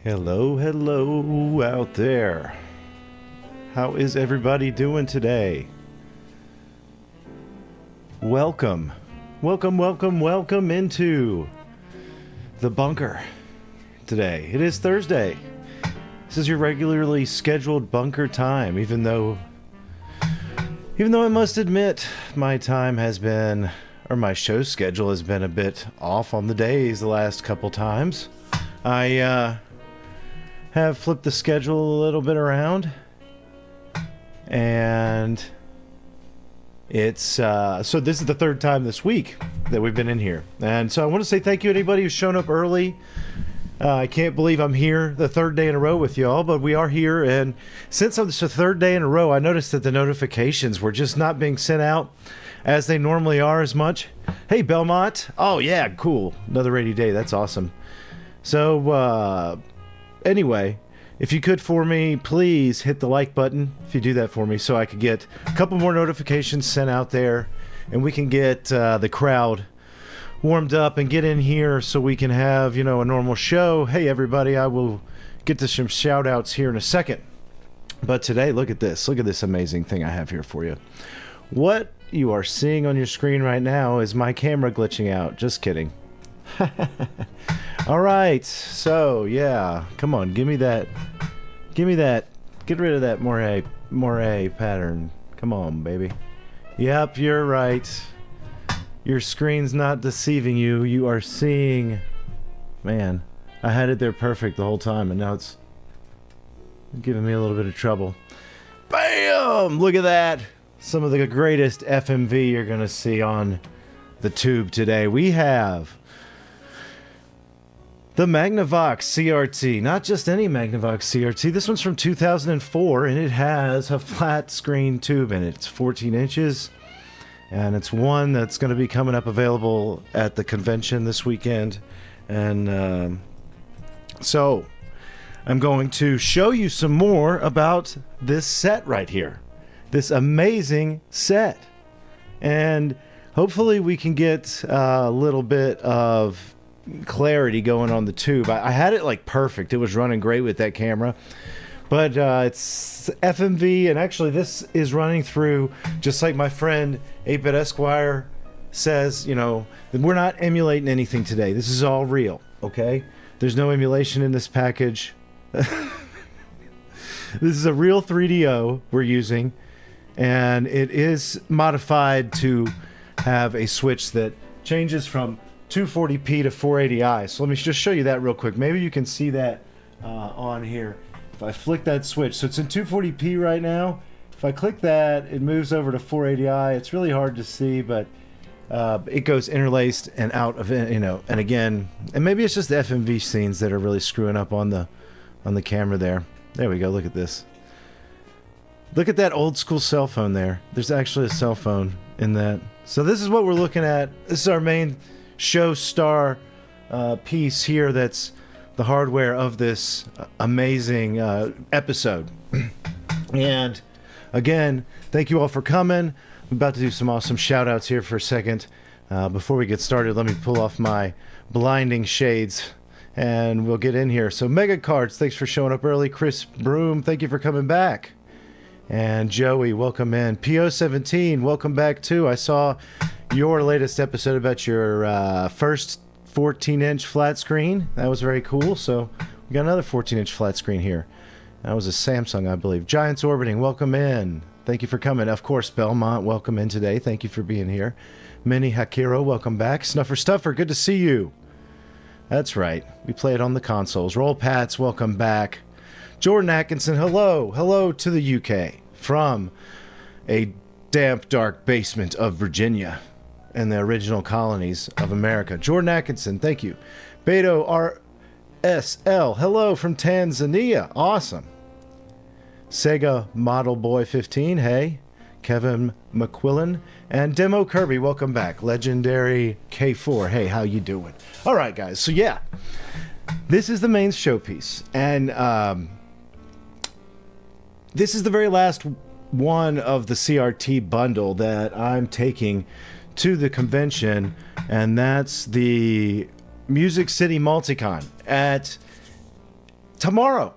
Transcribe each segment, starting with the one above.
Hello, hello out there. How is everybody doing today? Welcome into the bunker today. It is Thursday. This is your regularly scheduled bunker time, even though I must admit my time has been, or my show schedule has been a bit off on the days the last couple times. I have flipped the schedule a little bit around, and it's so this is the third time this week that we've been in here, and so I want to say thank you to anybody who's shown up early. I can't believe I'm here the third day in a row with y'all, but we are here, and since it's the third day in a row, I noticed that the notifications were just not being sent out as they normally are as much. Hey, Belmont. Oh, yeah, cool. Another rainy day. That's awesome. So, anyway, if you could for me, please hit the like button if you do that for me so I could get a couple more notifications sent out there and we can get the crowd warmed up and get in here so we can have, a normal show. Hey, everybody, I will get to some shout outs here in a second. But today, look at this. Look at this amazing thing I have here for you. What you are seeing on your screen right now is my camera glitching out. Just kidding. All right, so yeah, come on, give me that, get rid of that moire pattern. Come on, baby. Yep, you're right. Your screen's not deceiving you. You are seeing, man, I had it there perfect the whole time, and now it's giving me a little bit of trouble. Bam! Look at that. Some of the greatest FMV you're gonna see on the tube today. We have the Magnavox CRT, not just any Magnavox CRT. This one's from 2004, and it has a flat screen tube in it. It's 14 inches, and it's one that's going to be coming up available at the convention this weekend. And so I'm going to show you some more about this set right here, this amazing set. And hopefully we can get a little bit of clarity going on the tube. I had it like perfect. It was running great with that camera, but it's FMV, and actually this is running through, just like my friend 8-Bit Esquire says, we're not emulating anything today. This is all real, okay? There's no emulation in this package. This is a real 3DO we're using, and it is modified to have a switch that changes from 240p to 480i. So let me just show you that real quick. Maybe you can see that on here. If I flick that switch, so it's in 240p right now. If I click that, it moves over to 480i. It's really hard to see, but it goes interlaced and out of it, and again, and maybe it's just the FMV scenes that are really screwing up on the camera there. There we go. Look at this. Look at that old school cell phone there. There's actually a cell phone in that. So this is what we're looking at. This is our main show star piece here. That's the hardware of this amazing episode. And again, thank you all for coming. I'm about to do some awesome shout outs here for a second. Before we get started, let me pull off my blinding shades and we'll get in here. So Mega Cards, thanks for showing up early. Chris Broom, thank you for coming back. And Joey, welcome in. PO17, welcome back too. I saw your latest episode about your first 14-inch flat screen. That was very cool. So we got another 14-inch flat screen here. That was a Samsung, I believe. Giants Orbiting, welcome in. Thank you for coming. Of course, Belmont, welcome in today. Thank you for being here. Mini Hakiro, welcome back. Snuffer Stuffer, good to see you. That's right. We play it on the consoles. Roll Pats, welcome back. Jordan Atkinson, hello. Hello to the UK from a damp, dark basement of Virginia and the original colonies of America. Jordan Atkinson, thank you. Beto RSL, hello from Tanzania. Awesome. Sega Model Boy 15, hey. Kevin McQuillan and Demo Kirby, welcome back. Legendary K4, hey, how you doing? All right, guys, so yeah, this is the main showpiece, and this is the very last one of the CRT bundle that I'm taking to the convention, and that's the Music City Multicon at tomorrow.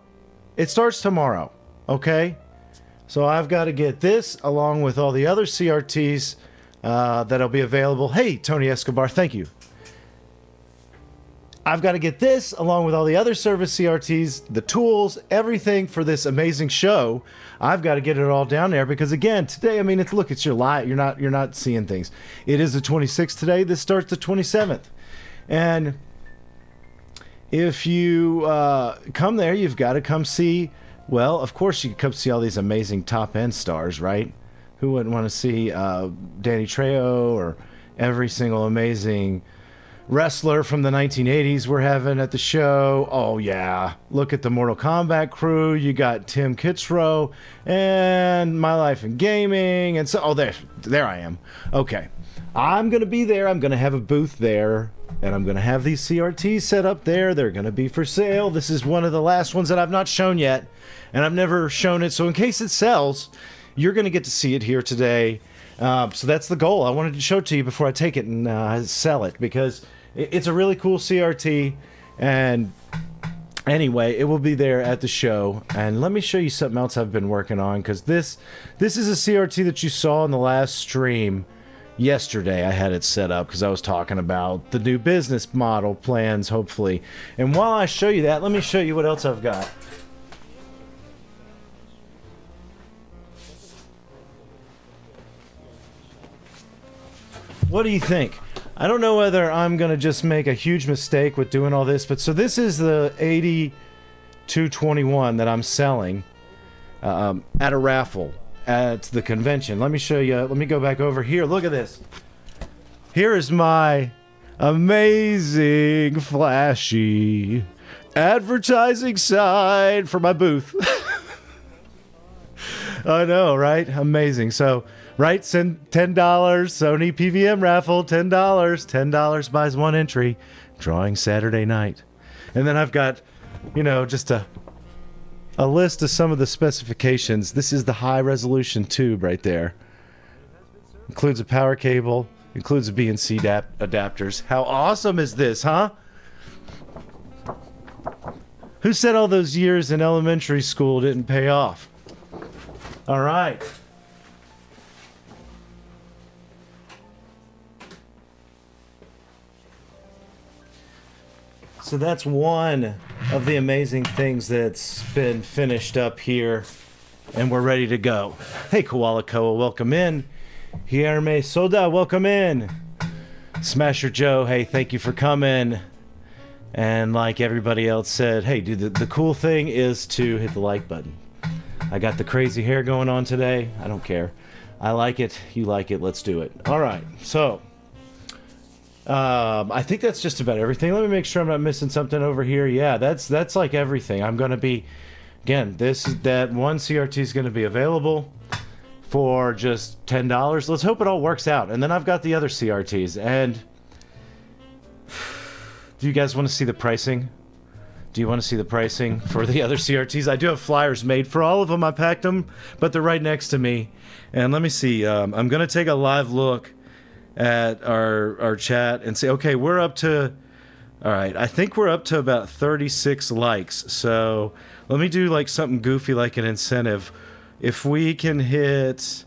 It starts tomorrow, okay? So I've got to get this along with all the other CRTs that'll be available. Hey, Tony Escobar, thank you. I've got to get this along with all the other service CRTs, the tools, everything for this amazing show. I've got to get it all down there because again, today, I mean, it's your live. You're not seeing things. It is the 26th today. This starts the 27th. And if you come there, you've got to come see, well, of course you can come see all these amazing top-end stars, right? Who wouldn't want to see Danny Trejo or every single amazing wrestler from the 1980s we're having at the show? Oh, yeah. Look at the Mortal Kombat crew. You got Tim Kitzrow and My Life in Gaming. And so, oh, there I am. Okay. I'm going to be there. I'm going to have a booth there. And I'm going to have these CRTs set up there. They're going to be for sale. This is one of the last ones that I've not shown yet. And I've never shown it. So in case it sells, you're going to get to see it here today. So that's the goal. I wanted to show it to you before I take it and sell it. Because it's a really cool CRT. And anyway, it will be there at the show. And let me show you something else I've been working on. Because this is a CRT that you saw in the last stream. Yesterday I had it set up because I was talking about the new business model plans, hopefully. And while I show you that, let me show you what else I've got. What do you think? I don't know whether I'm going to just make a huge mistake with doing all this, but so this is the 8221 that I'm selling at a raffle at the convention. Let me show you. Let me go back over here. Look at this. Here is my amazing, flashy advertising sign for my booth. I know, right? Amazing. So, right, send $10. Sony PVM raffle, $10. $10 buys one entry. Drawing Saturday night. And then I've got, just a list of some of the specifications. This is the high resolution tube right there. Includes a power cable, includes a BNC adapters. How awesome is this, huh? Who said all those years in elementary school didn't pay off? All right. So that's one of the amazing things that's been finished up here, and we're ready to go. Hey, Koala Koa, welcome in. Hierme Soda, welcome in. Smasher Joe, hey, thank you for coming. And like everybody else said, hey, dude, the cool thing is to hit the like button. I got the crazy hair going on today. I don't care. I like it. You like it. Let's do it. All right. So I think that's just about everything. Let me make sure I'm not missing something over here. Yeah, that's like everything. I'm going to be, again, that one CRT is going to be available for just $10. Let's hope it all works out. And then I've got the other CRTs. And do you guys want to see the pricing? Do you want to see the pricing for the other CRTs? I do have flyers made for all of them. I packed them, but they're right next to me. And let me see. I'm going to take a live look at our chat and say, okay, we're up to, all right, I think we're up to about 36 likes. So let me do like something goofy like an incentive. If we can hit,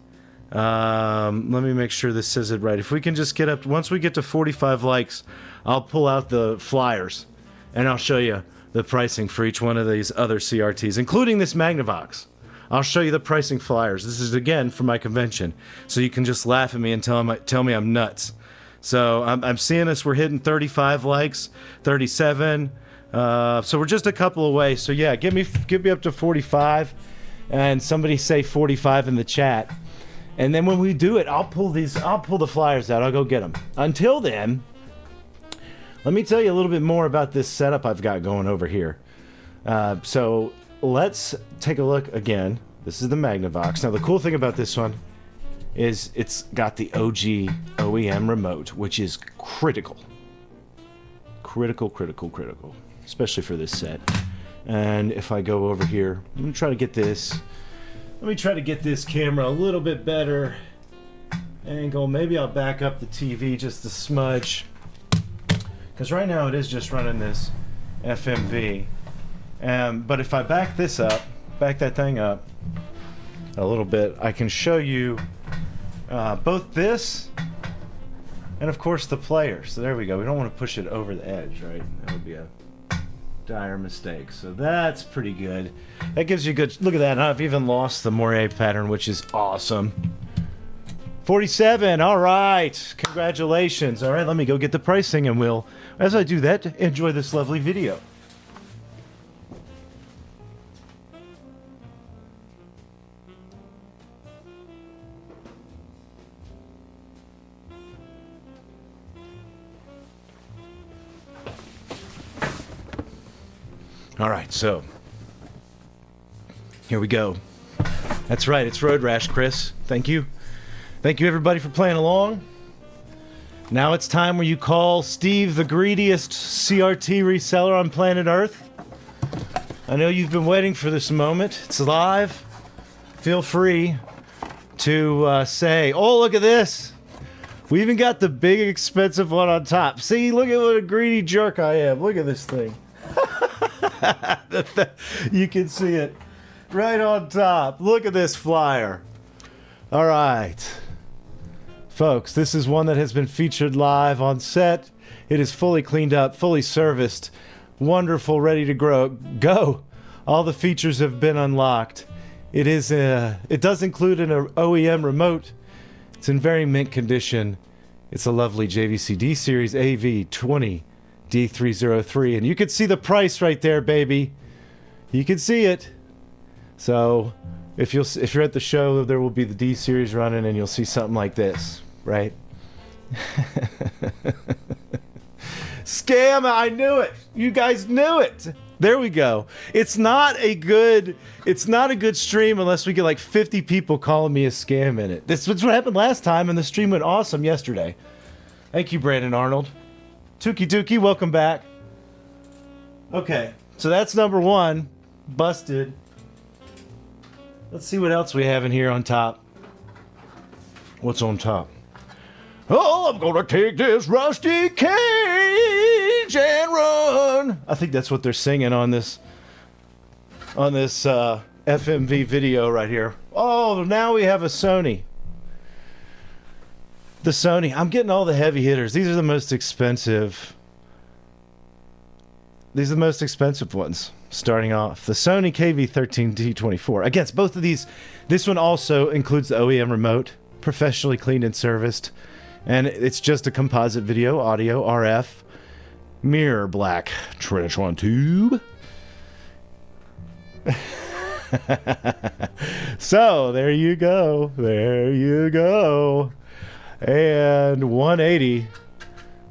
let me make sure this says it right. If we can just get up, once we get to 45 likes, I'll pull out the flyers and I'll show you the pricing for each one of these other CRTs, including this Magnavox. I'll show you the pricing flyers. This is, again, for my convention. So you can just laugh at me and tell me I'm nuts. So I'm seeing us. We're hitting 35 likes, 37. So we're just a couple away. So, yeah, get me up to 45. And somebody say 45 in the chat. And then when we do it, I'll pull the flyers out. I'll go get them. Until then, let me tell you a little bit more about this setup I've got going over here. So let's take a look again. This is the Magnavox. Now, the cool thing about this one is it's got the OG OEM remote, which is critical. Critical. Especially for this set. And if I go over here, let me try to get this camera a little bit better angle. Maybe I'll back up the TV just a smudge. Because right now it is just running this FMV. But if I back that thing up a little bit, I can show you both this and, of course, the player. So there we go. We don't want to push it over the edge, right? That would be a dire mistake. So that's pretty good. That gives you a good look at that. I've even lost the moire pattern, which is awesome. 47. All right. Congratulations. All right, let me go get the pricing, and we'll, as I do that, enjoy this lovely video. All right, so here we go. That's right, it's Road Rash, Chris. Thank you. Thank you, everybody, for playing along. Now it's time where you call Steve the greediest CRT reseller on planet Earth. I know you've been waiting for this moment. It's live. Feel free to say, oh, look at this. We even got the big, expensive one on top. See, look at what a greedy jerk I am. Look at this thing. You can see it right on top. Look at this flyer. All right. Folks, this is one that has been featured live on set. It is fully cleaned up, fully serviced, wonderful, ready to go. All the features have been unlocked. It does include an OEM remote. It's in very mint condition. It's a lovely JVC D Series AV20 D303, and you can see the price right there, baby. You can see it. So if you're at the show, there will be the D Series running, and you'll see something like this, right? Scam! I knew it. You guys knew it. There we go. It's not a good stream unless we get like 50 people calling me a scam in it. This was what happened last time, and the stream went awesome yesterday. Thank you, Brandon Arnold. Tuki Dookie, welcome back. Okay, so that's number one. Busted. Let's see what else we have in here on top. What's on top? Oh, I'm gonna take this rusty cage and run. I think that's what they're singing on this FMV video right here. Oh, now we have a Sony. The Sony. I'm getting all the heavy hitters. These are the most expensive. These are the most expensive ones. Starting off, the Sony KV13T24. Again, both of these. This one also includes the OEM remote, professionally cleaned and serviced, and it's just a composite video, audio, RF, mirror black Trinitron tube. So there you go. There you go. And 180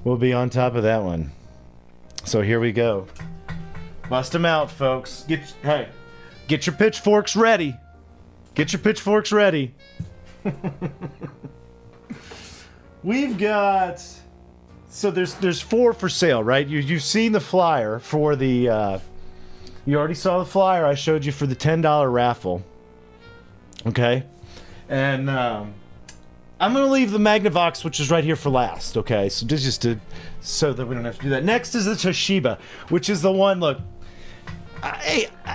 will be on top of that one. So here we go. Bust them out, folks. Get your pitchforks ready. Get your pitchforks ready. We've got, so there's 4 for sale, right? You've seen the flyer for the you already saw the flyer I showed you for the $10 raffle. Okay? And I'm going to leave the Magnavox, which is right here, for last, okay? So so that we don't have to do that. Next is the Toshiba, which is the one, look,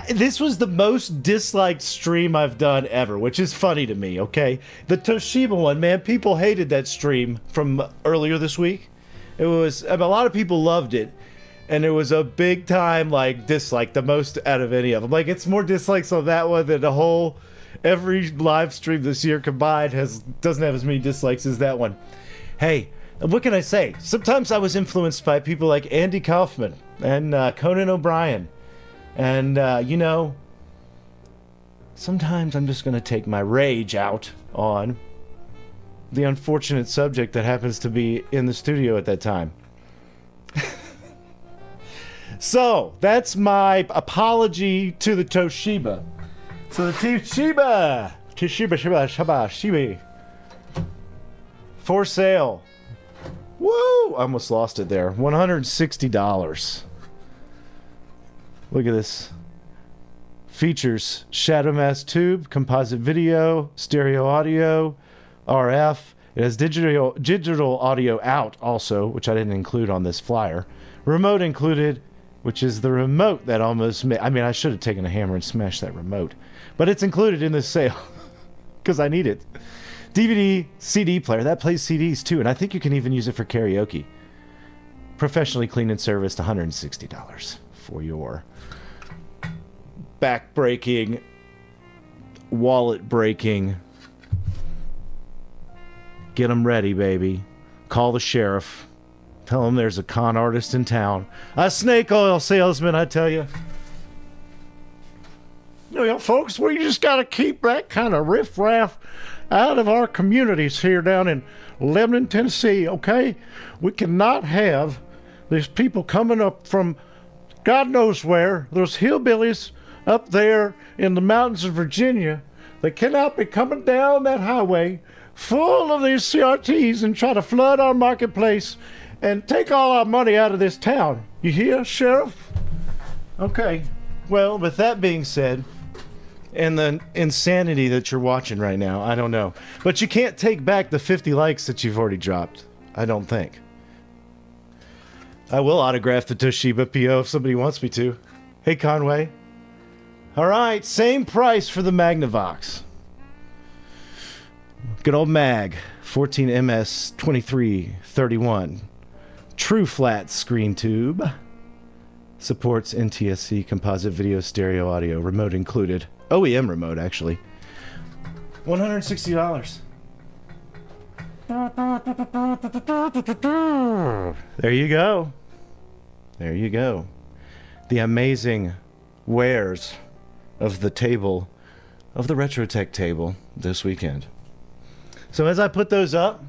this was the most disliked stream I've done ever, which is funny to me, okay? The Toshiba one, man, people hated that stream from earlier this week. It was, a lot of people loved it, and it was a big time, like, dislike, the most out of any of them. Like, it's more dislikes on that one than every live stream this year combined doesn't have as many dislikes as that one. Hey, what can I say? Sometimes I was influenced by people like Andy Kaufman and Conan O'Brien. And, sometimes I'm just going to take my rage out on the unfortunate subject that happens to be in the studio at that time. So, that's my apology to the Toshiba. So the Toshiba, for sale. Woo! I almost lost it there. $160. Look at this. Features shadow mask tube, composite video, stereo audio, RF. It has digital audio out also, which I didn't include on this flyer. Remote included, which is the remote that almost I mean, I should have taken a hammer and smashed that remote. But it's included in this sale because I need it. DVD, CD player. That plays CDs too, and I think you can even use it for karaoke. Professionally cleaned and serviced, $160 for your back-breaking, wallet-breaking. Get them ready, baby. Call the sheriff. Tell him there's a con artist in town. A snake oil salesman, I tell you. You know, folks, we just got to keep that kind of riffraff out of our communities here down in Lebanon, Tennessee, okay? We cannot have these people coming up from God knows where, those hillbillies up there in the mountains of Virginia. They cannot be coming down that highway full of these CRTs and try to flood our marketplace and take all our money out of this town. You hear, Sheriff? Okay. Well, with that being said, and the insanity that you're watching right now, I don't know. But you can't take back the 50 likes that you've already dropped. I don't think. I will autograph the Toshiba PO if somebody wants me to. Hey, Conway. All right, same price for the Magnavox. Good old Mag, 14MS 2331. True flat screen tube. Supports NTSC composite video stereo audio, remote included. OEM remote, actually. $160. There you go. There you go. The amazing wares of the table, of the RetroTech table this weekend. So as I put those up,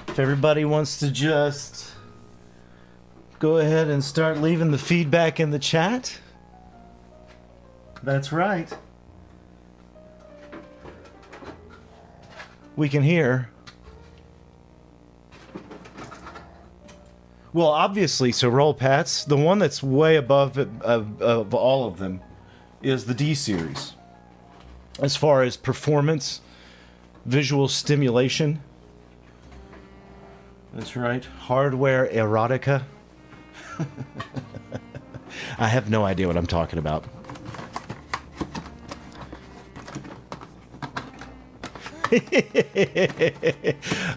if everybody wants to just go ahead and start leaving the feedback in the chat. That's right. We can hear. Well, obviously, so roll Pats, the one that's way above of all of them is the D series. As far as performance, visual stimulation. That's right. Hardware erotica. I have no idea what I'm talking about.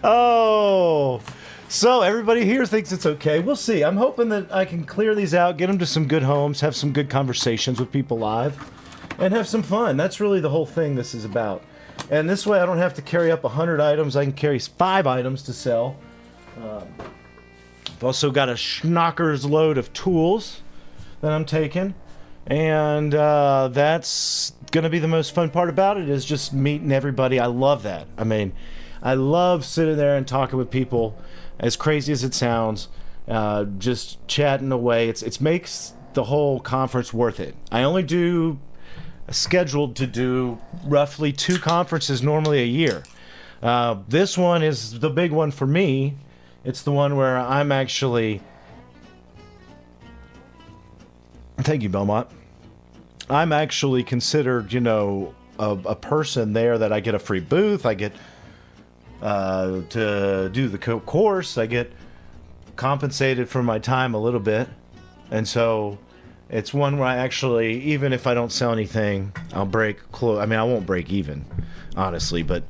Oh, so everybody here thinks it's okay. We'll see. I'm hoping that I can clear these out, get them to some good homes, have some good conversations with people live, and have some fun. That's really the whole thing this is about. And this way I don't have to carry up 100 items. I can carry 5 items to sell. I've also got a schnocker's load of tools that I'm taking. And that's going to be the most fun part about it, is just meeting everybody. I love that. I mean, I love sitting there and talking with people, as crazy as it sounds, just chatting away. It makes the whole conference worth it. I only do scheduled to do roughly 2 conferences normally a year. This one is the big one for me. It's the one where I'm actually... Thank you, Belmont. I'm actually considered, you know, a person there that I get a free booth. I get to do the course. I get compensated for my time a little bit. And so it's one where I actually, even if I don't sell anything, I'll break close. I mean, I won't break even, honestly, but...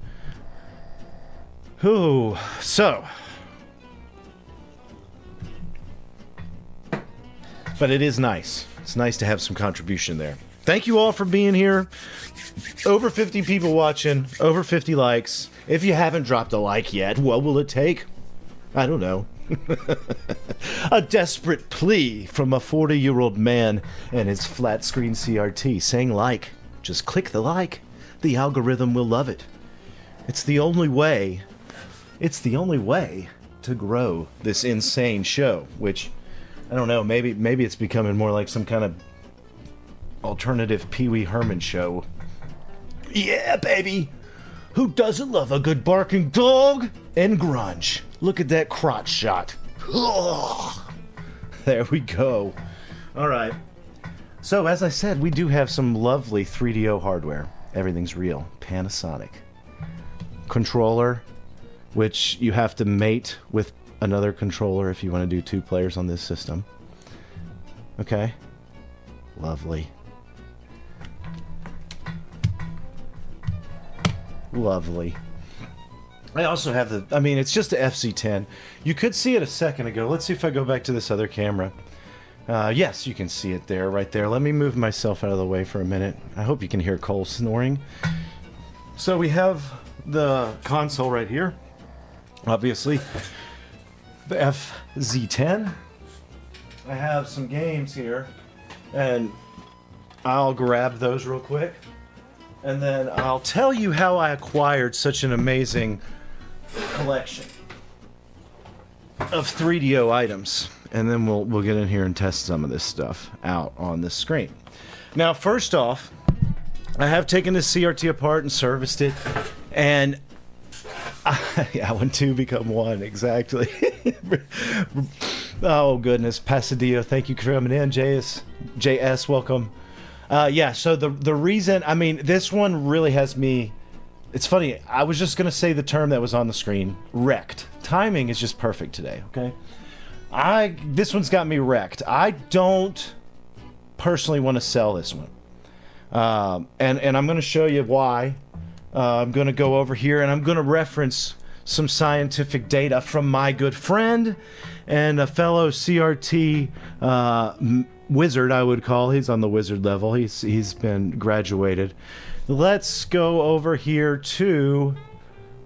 Whew. So... But it is nice. It's nice to have some contribution there. Thank you all for being here. Over 50 people watching, over 50 likes. If you haven't dropped a like yet, what will it take? I don't know. A desperate plea from a 40-year-old man and his flat screen CRT saying like. Just click the like. The algorithm will love it. It's the only way. It's the only way to grow this insane show, which... I don't know, maybe it's becoming more like some kind of alternative Pee Wee Herman show. Yeah, baby! Who doesn't love a good barking dog? And grunge. Look at that crotch shot. Ugh. There we go. Alright. So, as I said, we do have some lovely 3DO hardware. Everything's real. Panasonic. Controller, which you have to mate with another controller if you want to do 2 players on this system. Okay. Lovely. Lovely. I also have the, I mean, it's just a FC10. You could see it a second ago. Let's see if I go back to this other camera. Yes, you can see it there, right there. Let me move myself out of the way for a minute. I hope you can hear Cole snoring. So we have the console right here. Obviously, the FZ10. I have some games here, and I'll grab those real quick. And then I'll tell you how I acquired such an amazing collection of 3DO items. And then we'll get in here and test some of this stuff out on this screen. Now, first off, I have taken this CRT apart and serviced it. And yeah, when two become one, exactly. Oh, goodness. Pasadillo, thank you for coming in. JS, welcome. Yeah, so the reason, I mean, this one really has me, it's funny, I was just going to say the term that was on the screen, wrecked. Timing is just perfect today, okay? This one's got me wrecked. I don't personally want to sell this one. And I'm going to show you why. I'm going to go over here and I'm going to reference some scientific data from my good friend and a fellow CRT wizard, I would call. He's on the wizard level. He's been graduated. Let's go over here to,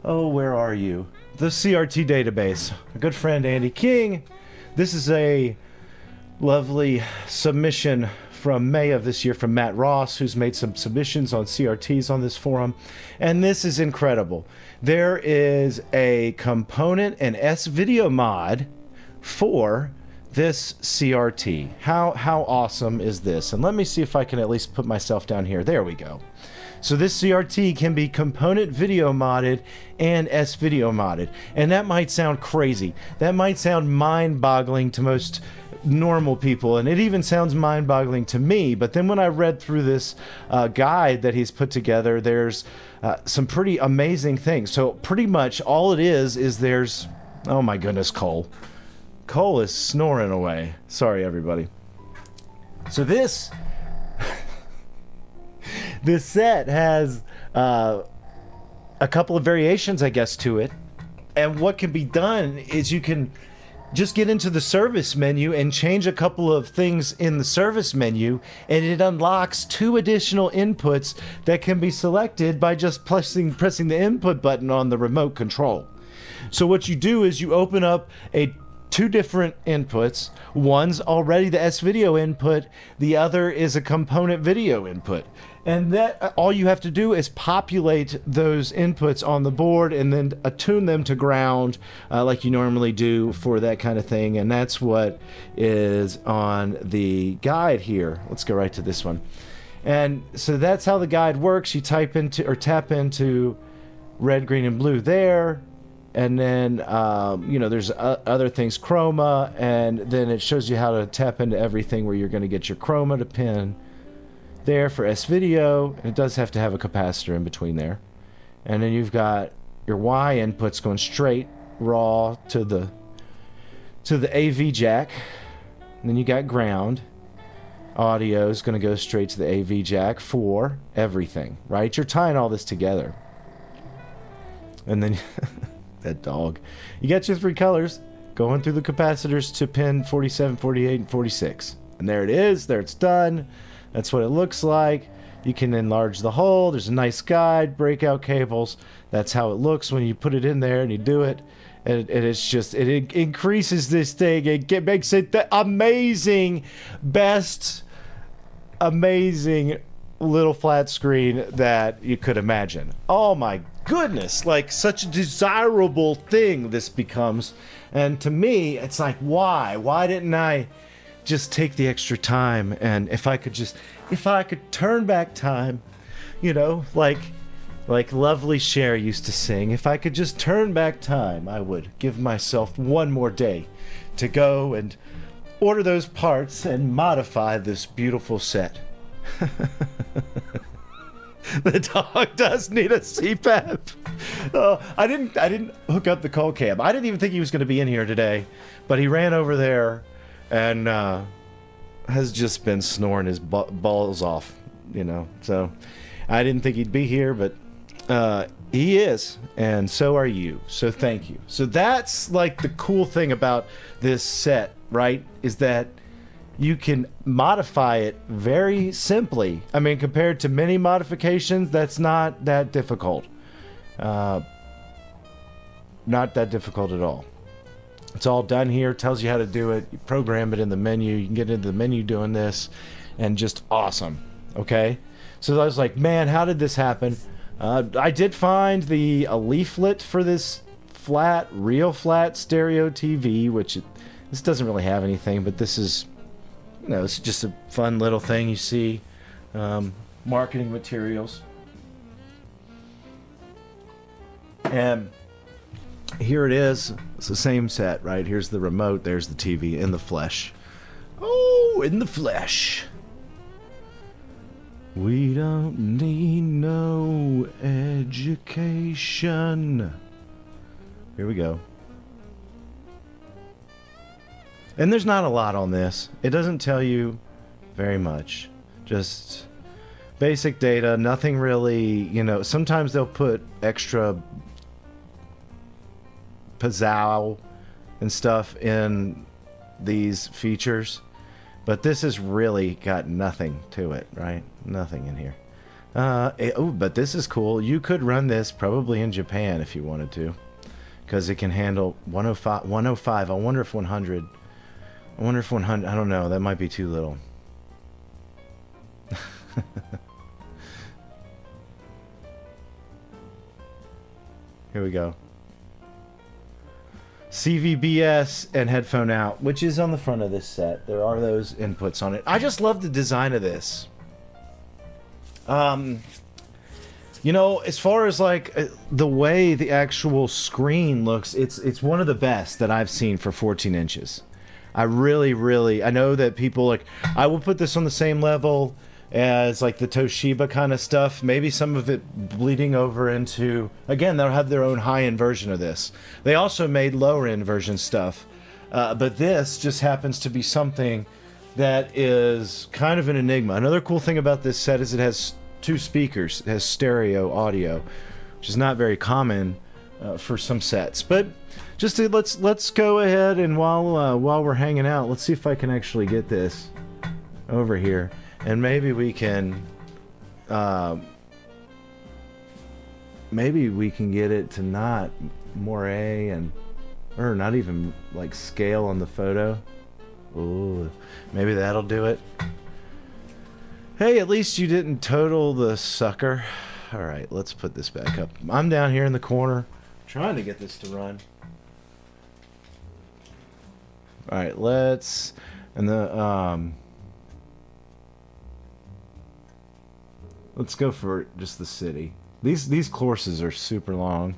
oh, where are you? The CRT database. A good friend, Andy King. This is a lovely submission from May of this year from Matt Ross, who's made some submissions on CRTs on this forum. And this is incredible. There is a component and S-video mod for this CRT. How awesome is this? And let me see if I can at least put myself down here. There we go. So this CRT can be component video modded and S-video modded. And that might sound crazy. That might sound mind-boggling to most normal people, and it even sounds mind-boggling to me. But then when I read through this guide that he's put together, there's some pretty amazing things. So pretty much all it is there's, oh my goodness, Cole is snoring away. Sorry, everybody. So this set has a couple of variations, I guess, to it. And what can be done is you can just get into the service menu and change a couple of things in the service menu, and it unlocks 2 additional inputs that can be selected by just pressing the input button on the remote control. So what you do is you open up 2 different inputs. One's already the S-video input, the other is a component video input. And that all you have to do is populate those inputs on the board and then attune them to ground like you normally do for that kind of thing. And that's what is on the guide here. Let's go right to this one. And so that's how the guide works. You tap into red, green, and blue there. And then, there's other things, chroma, and then it shows you how to tap into everything where you're going to get your chroma to pin there for S-video. And it does have to have a capacitor in between there. And then you've got your Y inputs going straight raw to the AV jack. And then you got ground. Audio is going to go straight to the AV jack for everything, right? You're tying all this together. And then... that dog. You got your 3 colors going through the capacitors to pin 47, 48, and 46. And there it is. There it's done. That's what it looks like. You can enlarge the hole. There's a nice guide, breakout cables. That's how it looks when you put it in there and you do it. And it's just, it increases this thing. It makes it the amazing, best, amazing little flat screen that you could imagine. Oh my goodness, like such a desirable thing this becomes. And to me, it's like, why didn't I just take the extra time? And if I could turn back time, like lovely Cher used to sing, if I could just turn back time, I would give myself one more day to go and order those parts and modify this beautiful set. The dog does need a CPAP. Oh, I didn't hook up the Cole cam. I didn't even think he was going to be in here today, but he ran over there, and has just been snoring his balls off, you know. So I didn't think he'd be here, but he is, and so are you. So thank you. So that's like the cool thing about this set, right? Is that you can modify it very simply. I mean, compared to many modifications, that's not that difficult. Not that difficult at all. It's all done here. Tells you how to do it. You program it in the menu. You can get into the menu doing this, and just awesome. Okay? So I was like, man, how did this happen? I did find a leaflet for this real flat stereo TV, which this doesn't really have anything, but this is, you know, it's just a fun little thing you see. Marketing materials. And here it is. It's the same set, right? Here's the remote. There's the TV in the flesh. Oh, in the flesh. We don't need no education. Here we go. And there's not a lot on this. It doesn't tell you very much. Just basic data. Nothing really, you know. Sometimes they'll put extra pizzazz and stuff in these features. But this has really got nothing to it, right? Nothing in here. Oh, but this is cool. You could run this probably in Japan if you wanted to. Because it can handle 105. I wonder if 100... I don't know. That might be too little. Here we go. CVBS and headphone out, which is on the front of this set. There are those inputs on it. I just love the design of this. You know, as far as like the way the actual screen looks, it's one of the best that I've seen for 14 inches. I really, I know that people like, I will put this on the same level as like the Toshiba kind of stuff. Maybe some of it bleeding over into, again, they'll have their own high-end version of this. They also made lower-end version stuff. But this just happens to be something that is kind of an enigma. Another cool thing about this set is it has 2 speakers. It has stereo audio, which is not very common for some sets. But just to, let's go ahead, and while we're hanging out, let's see if I can actually get this over here, and maybe we can get it to not moire or not even like scale on the photo. Ooh, maybe that'll do it. Hey, at least you didn't total the sucker. All right, let's put this back up. I'm down here in the corner trying to get this to run. All right, let's go for just the city. These courses are super long.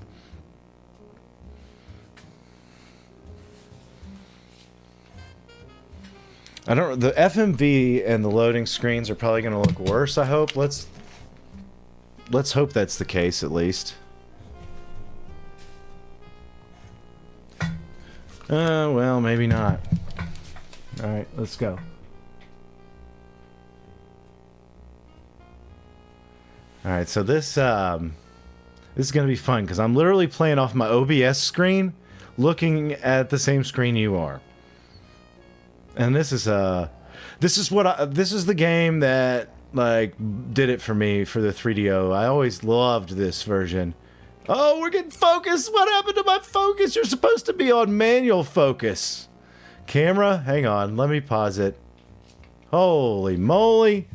The FMV and the loading screens are probably going to look worse, I hope. Let's hope that's the case, at least. Well, maybe not. Alright, let's go. Alright, so this is going to be fun, because I'm literally playing off my OBS screen, looking at the same screen you are. And this is the game that like did it for me for the 3DO. I always loved this version. Oh, we're getting focus. What happened to my focus? You're supposed to be on manual focus. Camera, hang on. Let me pause it. Holy moly.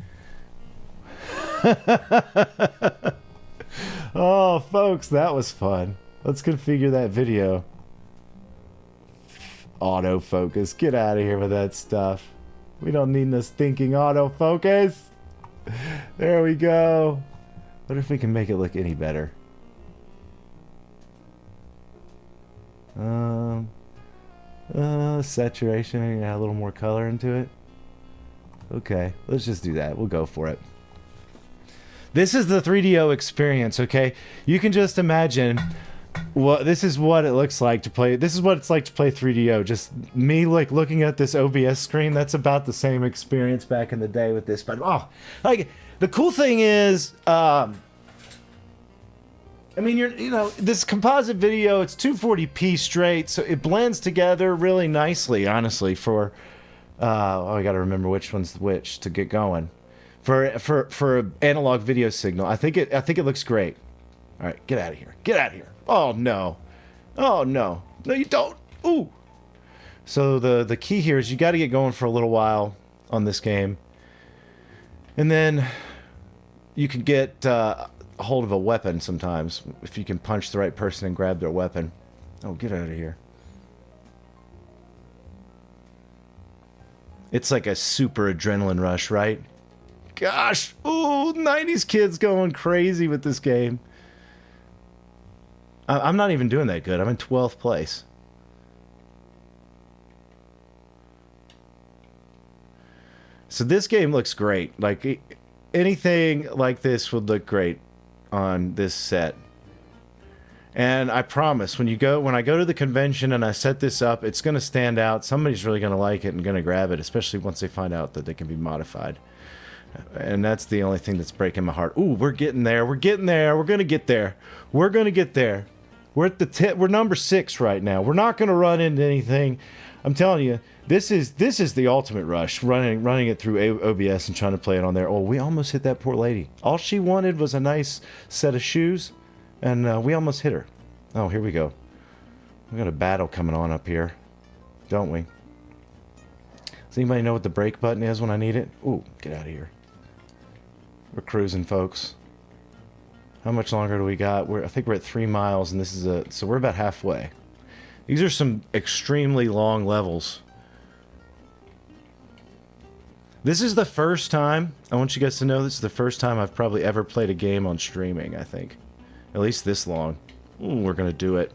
Oh, folks, that was fun. Let's configure that video. Autofocus. Get out of here with that stuff. We don't need no stinking autofocus. There we go. What if we can make it look any better? Saturation, add a little more color into it. Okay, let's just do that. We'll go for it. This is the 3DO experience, okay? You can just imagine Well, this is what it looks like to play. This is what it's like to play 3DO. Just me like looking at this OBS screen. That's about the same experience back in the day with this. But oh, like the cool thing is, I mean, this composite video. It's 240p straight, so it blends together really nicely. Honestly, for I got to remember which one's which to get going. For analog video signal, I think it looks great. All right, get out of here. Get out of here. Oh, no. Oh, no. No, you don't. Ooh. So the key here is you got to get going for a little while on this game. And then you can get a hold of a weapon sometimes if you can punch the right person and grab their weapon. Oh, get out of here. It's like a super adrenaline rush, right? Gosh. Ooh, 90s kids going crazy with this game. I'm not even doing that good. I'm in 12th place. So this game looks great. Like anything like this would look great on this set. And I promise, when I go to the convention and I set this up, it's going to stand out. Somebody's really going to like it and going to grab it, especially once they find out that they can be modified. And that's the only thing that's breaking my heart. Ooh, we're getting there. We're getting there. We're going to get there. We're going to get there. We're at we're number 6 right now. We're not going to run into anything. I'm telling you, this is the ultimate rush. Running it through OBS and trying to play it on there. Oh, we almost hit that poor lady. All she wanted was a nice set of shoes, and we almost hit her. Oh, here we go. We got a battle coming on up here, don't we? Does anybody know what the brake button is when I need it? Ooh, get out of here. We're cruising, folks. How much longer do we got? I think we're at 3 miles, and this is so we're about halfway. These are some extremely long levels. This is the first time, I want you guys to know this is the first time I've probably ever played a game on streaming, I think. At least this long. Ooh, we're gonna do it.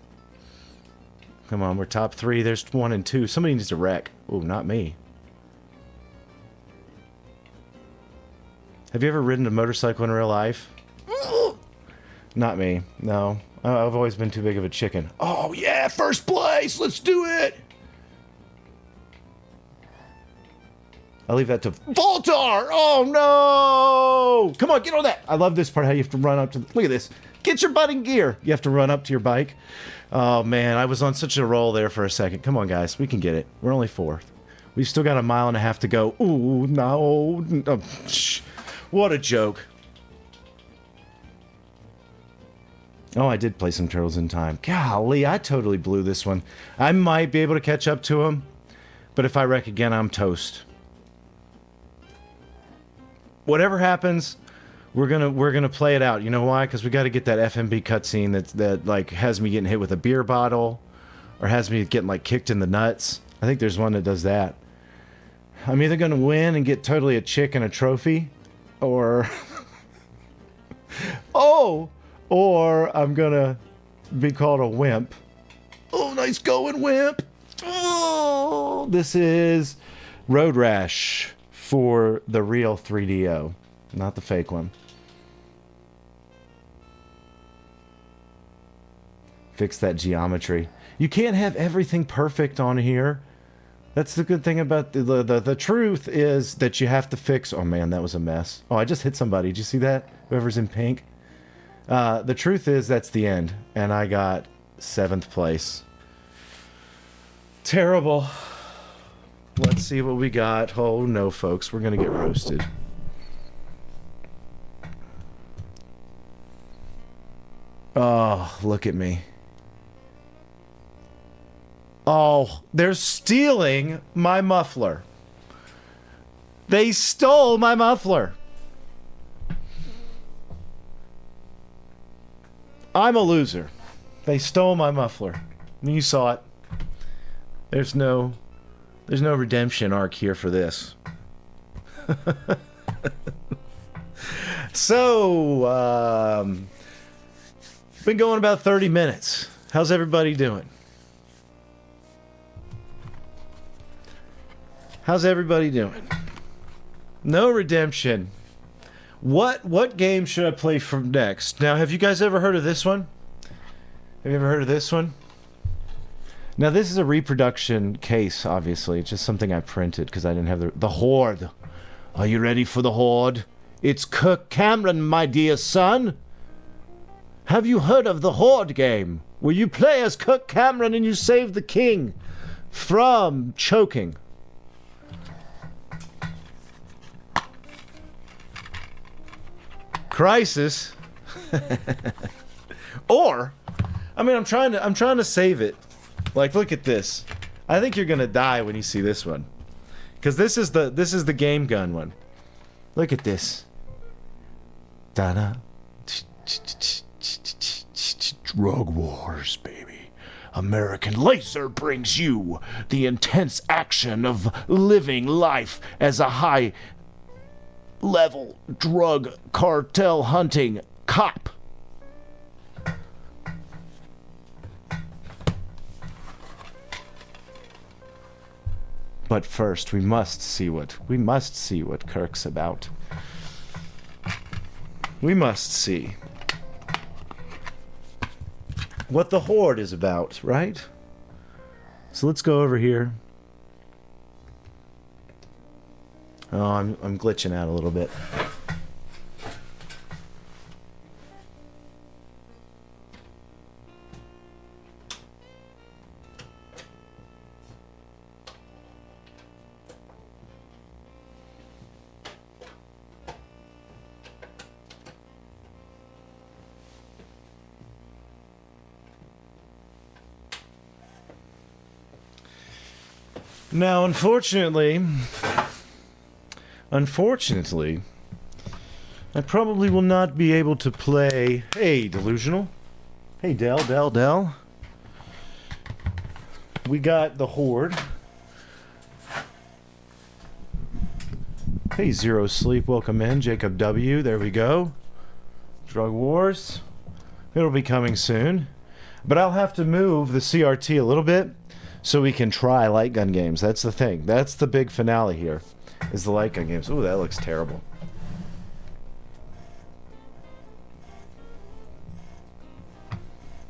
Come on, we're top 3. There's 1 and 2. Somebody needs to wreck. Ooh, not me. Have you ever ridden a motorcycle in real life? Not me. No. I've always been too big of a chicken. Oh, yeah! First place! Let's do it! I'll leave that to Voltar! Oh, no! Come on, get on that! I love this part, how you have to run up to... Look at this. Get your butt in gear! You have to run up to your bike. Oh, man. I was on such a roll there for a second. Come on, guys. We can get it. We're only 4th. We've still got a mile and a half to go. Ooh, no. What a joke. Oh, I did play some Turtles in Time. Golly, I totally blew this one. I might be able to catch up to him, but if I wreck again, I'm toast. Whatever happens, we're gonna play it out. You know why? Because we got to get that FMB cutscene that like has me getting hit with a beer bottle, or has me getting like kicked in the nuts. I think there's one that does that. I'm either gonna win and get totally a chick and a trophy, or or I'm gonna be called a wimp. Oh, nice going, wimp! Oh, this is Road Rash for the real 3DO, not the fake one. Fix that geometry. You can't have everything perfect on here. That's the good thing about the truth is that you have to fix... Oh, man, that was a mess. Oh, I just hit somebody. Did you see that? Whoever's in pink. The truth is that's the end. And I got 7th place. Terrible. Let's see what we got. Oh, no, folks. We're going to get roasted. Oh, look at me. Oh, they're stealing my muffler. They stole my muffler. I'm a loser. They stole my muffler. You saw it. There's no redemption arc here for this. So, been going about 30 minutes. How's everybody doing? How's everybody doing? No redemption. What game should I play from next? Now, have you guys ever heard of this one? Have you ever heard of this one? Now, this is a reproduction case, obviously. It's just something I printed because I didn't have the Horde. Are you ready for the Horde? It's Kirk Cameron, my dear son. Have you heard of the Horde game? Where you play as Kirk Cameron and you save the king from choking. Crisis. Or, I mean, I'm trying to save it. Like, look at this. I think you're gonna die when you see this one, because this is the game gun one. Look at this. Dana. Drug wars, baby. American Laser brings you the intense action of living life as a high-level drug cartel hunting cop. But first, we must see what Kirk's about. We must see what the Horde is about, right? So let's go over here. Oh, I'm glitching out a little bit. Now, unfortunately, I probably will not be able to play... Hey, Delusional. Hey, Del. We got the Horde. Hey, Zero Sleep, welcome in. Jacob W, there we go. Drug Wars. It'll be coming soon. But I'll have to move the CRT a little bit so we can try light gun games. That's the thing. That's the big finale here, is the light gun games. Ooh, that looks terrible.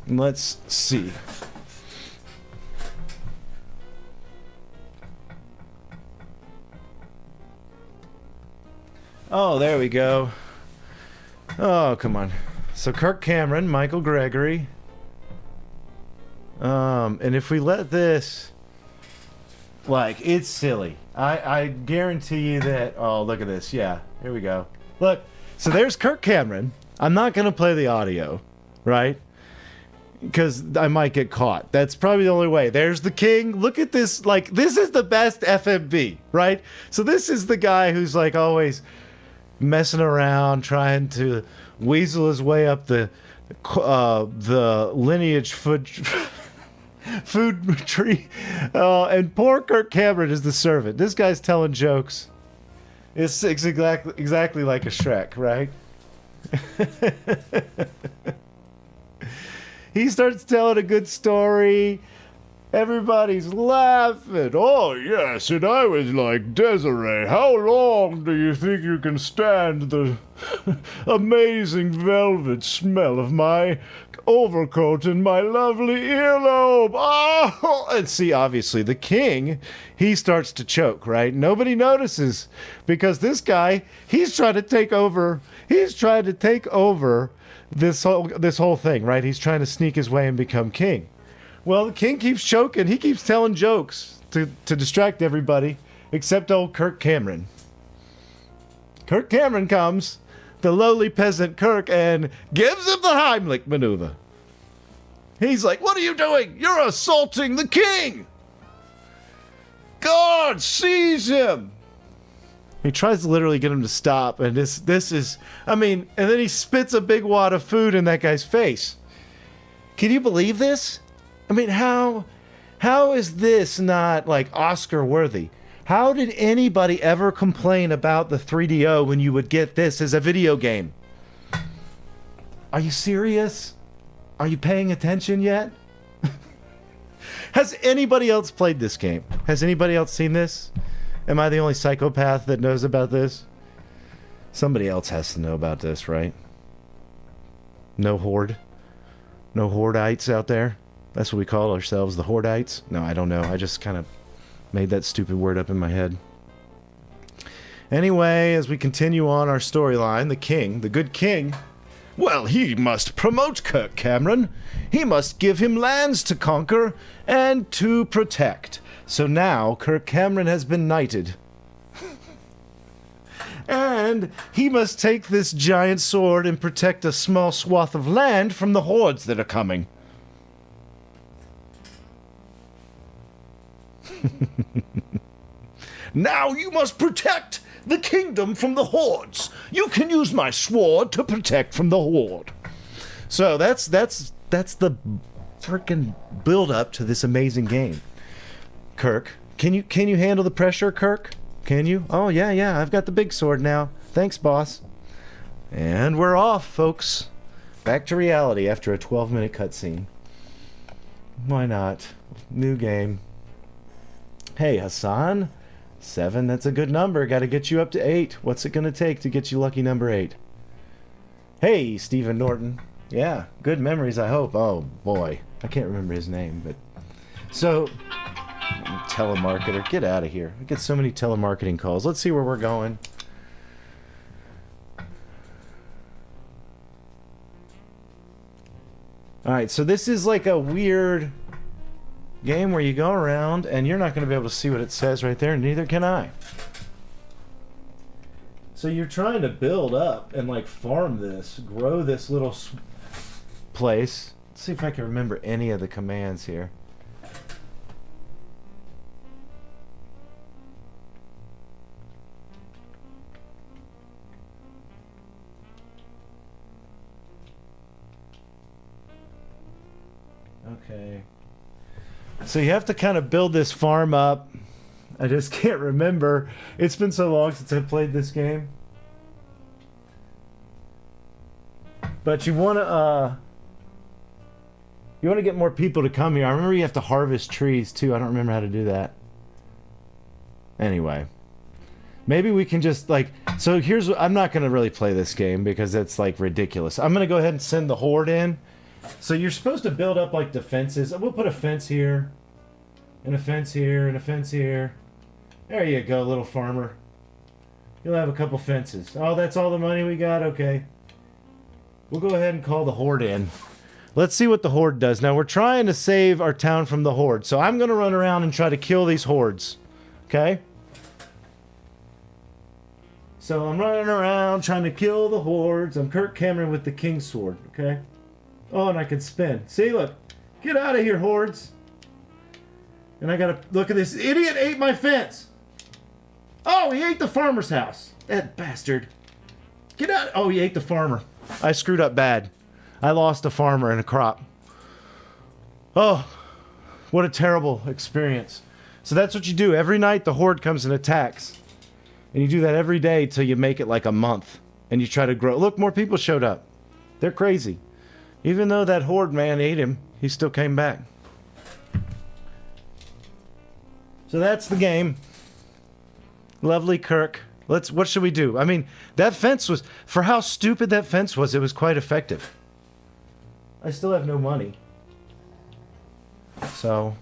Let's see. Oh, there we go. Oh, come on. So Kirk Cameron, Michael Gregory. And if we let this, like, it's silly. I guarantee you that. Oh, look at this. Yeah, here we go. Look, so there's Kirk Cameron. I'm not going to play the audio, right? Because I might get caught. That's probably the only way. There's the king. Look at this. Like, this is the best FMV, right? So this is the guy who's, like, always messing around, trying to weasel his way up the lineage food tree. And poor Kirk Cameron is the servant. This guy's telling jokes. It's exactly like a Shrek, right? He starts telling a good story. Everybody's laughing. Oh, yes, and I was like, Desiree, how long do you think you can stand the amazing velvet smell of my overcoat and my lovely earlobe? Oh! And see, obviously, the king, he starts to choke, right? Nobody notices because this guy, he's trying to take over this whole thing, right? He's trying to sneak his way and become king. Well, the king keeps choking. He keeps telling jokes to distract everybody, except old Kirk Cameron. Kirk Cameron comes, the lowly peasant Kirk, and gives him the Heimlich maneuver. He's like, "What are you doing? You're assaulting the king! God, seize him!" He tries to literally get him to stop, and this is, I mean, and then he spits a big wad of food in that guy's face. Can you believe this? I mean, how is this not, like, Oscar worthy? How did anybody ever complain about the 3DO when you would get this as a video game? Are you serious? Are you paying attention yet? Has anybody else played this game? Has anybody else seen this? Am I the only psychopath that knows about this? Somebody else has to know about this, right? No Horde? No Hordites out there? That's what we call ourselves, the Hordites? No, I don't know. I just kind of made that stupid word up in my head. Anyway, as we continue on our storyline, the king, the good king, well, he must promote Kirk Cameron. He must give him lands to conquer and to protect. So now Kirk Cameron has been knighted. And he must take this giant sword and protect a small swath of land from the hordes that are coming. Now you must protect the kingdom from the hordes. You can use my sword to protect from the horde. So that's the freaking build up to this amazing game. Kirk, can you handle the pressure, Kirk? Can you? Oh yeah, I've got the big sword now. Thanks, boss. And we're off, folks. Back to reality after a 12-minute cutscene. Why not? New game. Hey, Hassan. 7, that's a good number. Got to get you up to 8. What's it going to take to get you lucky number 8? Hey, Stephen Norton. Yeah, good memories, I hope. Oh, boy. I can't remember his name, but... So, telemarketer, get out of here. I get so many telemarketing calls. Let's see where we're going. Alright, so this is like a weird game where you go around and you're not going to be able to see what it says right there, and neither can I. So you're trying to build up and like farm this, grow this little place. Let's see if I can remember any of the commands here. Okay. So you have to kind of build this farm up. I just can't remember. It's been so long since I played this game. But you want to get more people to come here. I remember you have to harvest trees too. I don't remember how to do that. Anyway, maybe we can just like, so here's what, I'm not going to really play this game because it's like ridiculous. I'm going to go ahead and send the horde in. So you're supposed to build up like defenses. We'll put a fence here, and a fence here, and a fence here. There you go, little farmer. You'll have a couple fences. Oh, that's all the money we got? Okay. We'll go ahead and call the horde in. Let's see what the horde does. Now, we're trying to save our town from the horde, so I'm going to run around and try to kill these hordes. Okay? So I'm running around trying to kill the hordes. I'm Kirk Cameron with the King's Sword. Okay? Oh, and I can spin. See, look. Get out of here, hordes. And I gotta look at this. Idiot ate my fence. Oh, he ate the farmer's house. That bastard. Get out. Oh, he ate the farmer. I screwed up bad. I lost a farmer and a crop. Oh, what a terrible experience. So that's what you do. Every night the horde comes and attacks. And you do that every day till you make it like a month. And you try to grow. Look, more people showed up. They're crazy. Even though that horde man ate him, he still came back. So that's the game. Lovely Kirk. What should we do? I mean, that fence was, for how stupid that fence was, it was quite effective. I still have no money. So.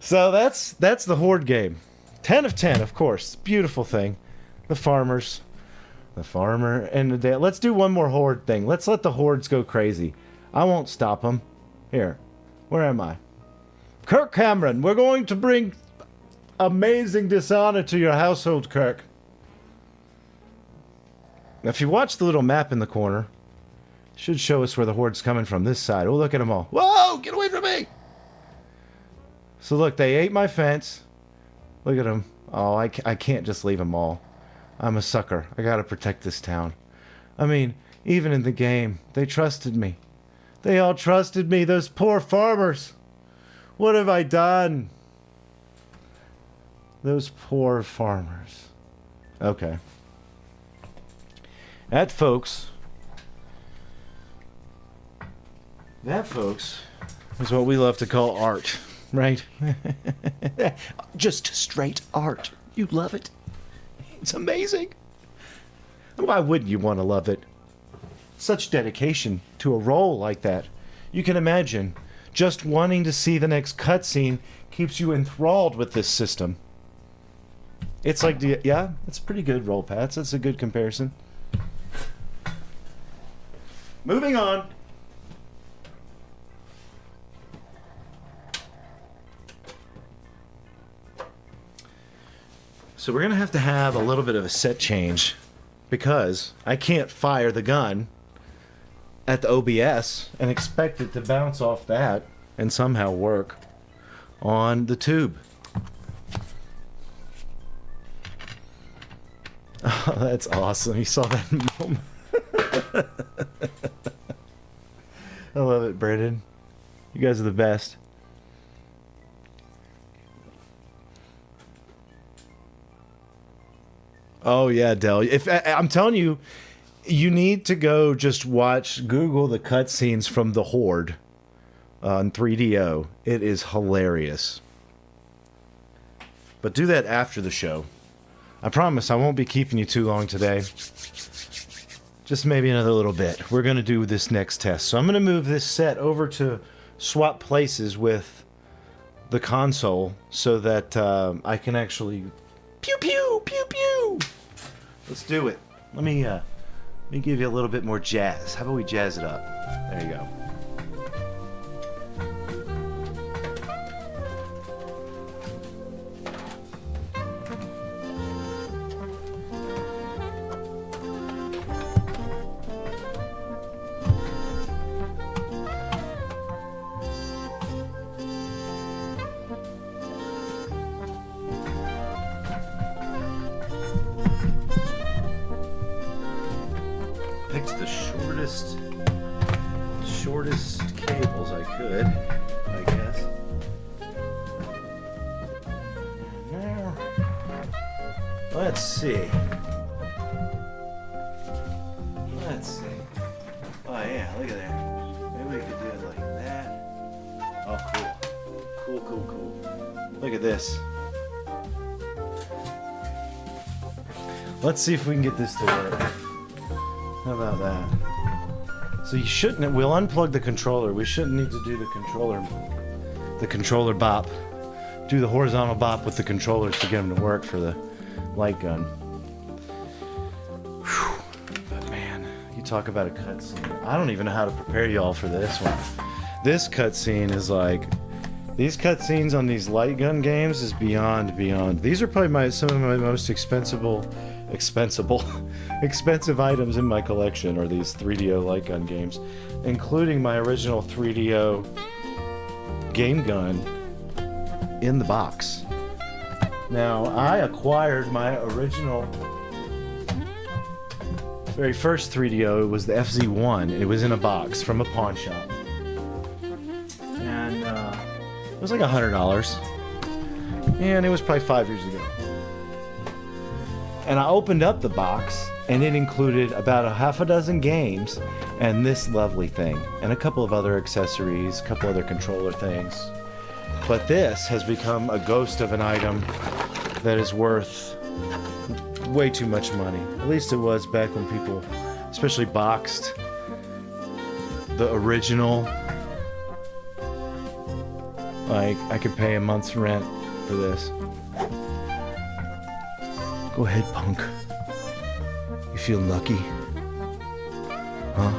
So that's the horde game. 10 of 10, of course. Beautiful thing. The farmers. The farmer and the dad. Let's do one more horde thing. Let's let the hordes go crazy. I won't stop them. Here. Where am I? Kirk Cameron, we're going to bring amazing dishonor to your household, Kirk. Now, if you watch the little map in the corner, it should show us where the horde's coming from. This side. Oh, look at them all. Whoa! Get away from me! So look, they ate my fence. Look at them. Oh, I can't just leave them all. I'm a sucker. I gotta protect this town. I mean, even in the game, they trusted me. They all trusted me, those poor farmers. What have I done? Those poor farmers. Okay. That, folks, is what we love to call art, right? Just straight art. You love it. It's amazing. Why wouldn't you want to love it? Such dedication to a role like that. You can imagine just wanting to see the next cutscene keeps you enthralled with this system. It's like, yeah, it's a pretty good roll, Pats. That's a good comparison. Moving on. So we're going to have a little bit of a set change because I can't fire the gun at the OBS and expect it to bounce off that and somehow work on the tube. Oh, that's awesome. You saw that moment. I love it, Brandon. You guys are the best. Oh yeah, Del. If I'm telling you, you need to go just Google the cutscenes from the Horde on 3DO. It is hilarious. But do that after the show. I promise I won't be keeping you too long today. Just maybe another little bit. We're going to do this next test. So I'm going to move this set over to swap places with the console so that I can actually pew pew pew pew. Let's do it. Let me give you a little bit more jazz. How about we jazz it up? There you go. Picked the shortest cables I could, I guess. Now, let's see. Oh yeah, look at that. Maybe we could do it like that. Oh, cool. Look at this. Let's see if we can get this to work. How about that? So we'll unplug the controller. We shouldn't need to do the controller bop. Do the horizontal bop with the controllers to get them to work for the light gun. Whew. But man, you talk about a cutscene. I don't even know how to prepare y'all for this one. This cutscene is like, these cutscenes on these light gun games is beyond. These are probably some of my most expensive items in my collection are these 3DO light gun games, including my original 3DO game gun in the box. Now, I acquired my original very first 3DO. It was the FZ1. It was in a box from a pawn shop. And it was like $100. And it was probably 5 years ago. And I opened up the box, and it included about a half a dozen games and this lovely thing, and a couple of other accessories, a couple other controller things. But this has become a ghost of an item that is worth way too much money. At least it was back when people, especially boxed, the original. Like, I could pay a month's rent for this. Go ahead, punk. You feel lucky? Huh?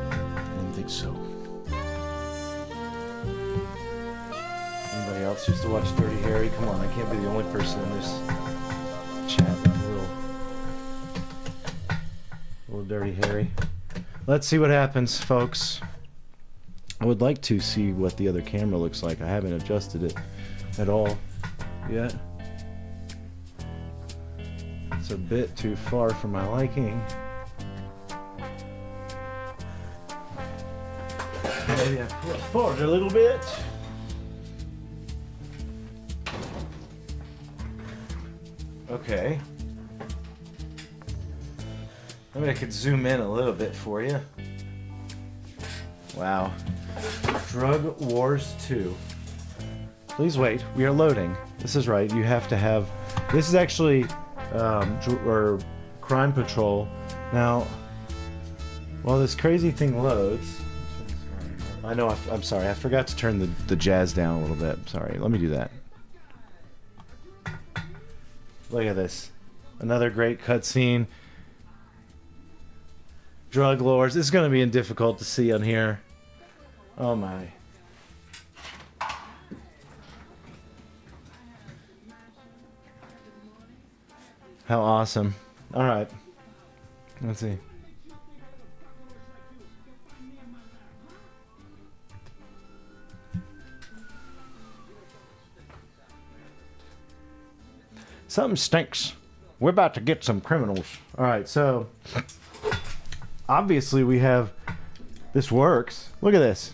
I didn't think so. Anybody else used to watch Dirty Harry? Come on, I can't be the only person in this chat with a little Dirty Harry. Let's see what happens, folks. I would like to see what the other camera looks like. I haven't adjusted it at all yet. It's a bit too far for my liking. Maybe I pull it forward a little bit. Okay. Maybe I could zoom in a little bit for you. Wow. Drug Wars 2. Please wait. We are loading. This is right. You have to have... This is actually or crime patrol. Now, while this crazy thing loads, I know I'm sorry, I forgot to turn the jazz down a little bit. Sorry, let me do that. Look at this. Another great cutscene. Drug lords. This is going to be difficult to see on here. Oh my. How awesome. Alright. Let's see. Something stinks. We're about to get some criminals. Alright, so obviously we have this works. Look at this.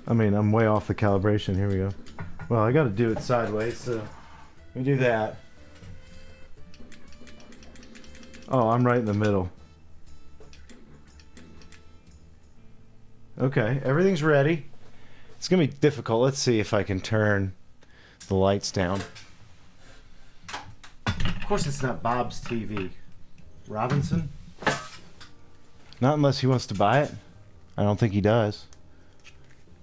I mean, I'm way off the calibration. Here we go. Well, I gotta do it sideways, so let me do that. Oh, I'm right in the middle. Okay, everything's ready. It's gonna be difficult. Let's see if I can turn the lights down. Of course it's not Bob's TV. Robinson? Not unless he wants to buy it. I don't think he does.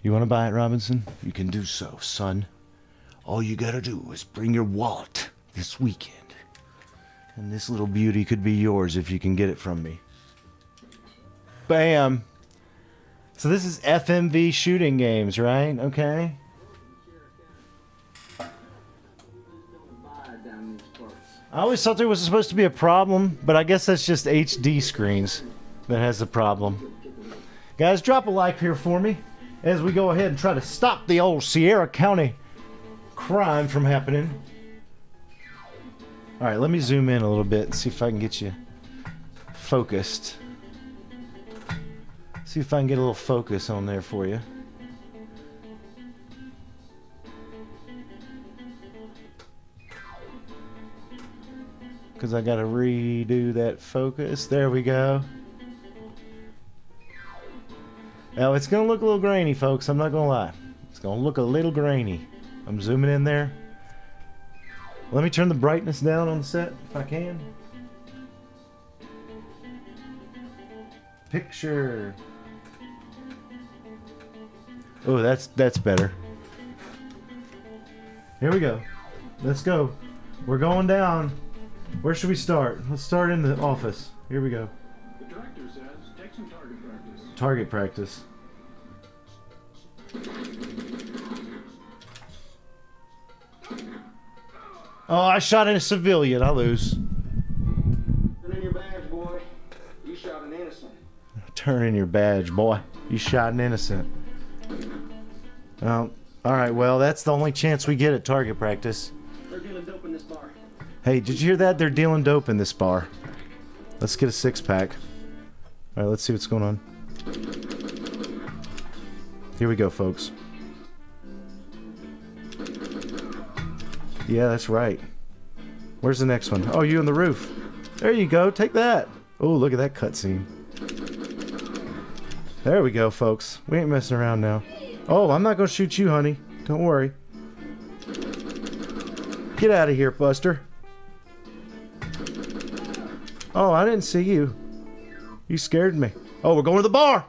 You want to buy it, Robinson? You can do so, son. All you gotta do is bring your wallet this weekend. And this little beauty could be yours if you can get it from me. Bam! So this is FMV shooting games, right? Okay. I always thought there was supposed to be a problem, but I guess that's just HD screens that has a problem. Guys, drop a like here for me as we go ahead and try to stop the old Sierra County crime from happening. Alright, let me zoom in a little bit and see if I can get you focused. See if I can get a little focus on there for you. Because I gotta redo that focus. There we go. Now it's gonna look a little grainy, folks. I'm not gonna lie. It's gonna look a little grainy. I'm zooming in there. Let me turn the brightness down on the set if I can. Picture. Oh, that's better. Here we go. Let's go. We're going down. Where should we start? Let's start in the office. Here we go. The director says take some target practice. Target practice. Oh, I shot at a civilian. I lose. Turn in your badge, boy. You shot an innocent. Turn in your badge, boy. You shot an innocent. Alright, well, that's the only chance we get at target practice. They're dealing dope in this bar. Hey, did you hear that? They're dealing dope in this bar. Let's get a 6-pack. Alright, let's see what's going on. Here we go, folks. Yeah, that's right. Where's the next one? Oh, you on the roof. There you go. Take that. Oh, look at that cutscene. There we go, folks. We ain't messing around now. Oh, I'm not going to shoot you, honey. Don't worry. Get out of here, Buster. Oh, I didn't see you. You scared me. Oh, we're going to the bar.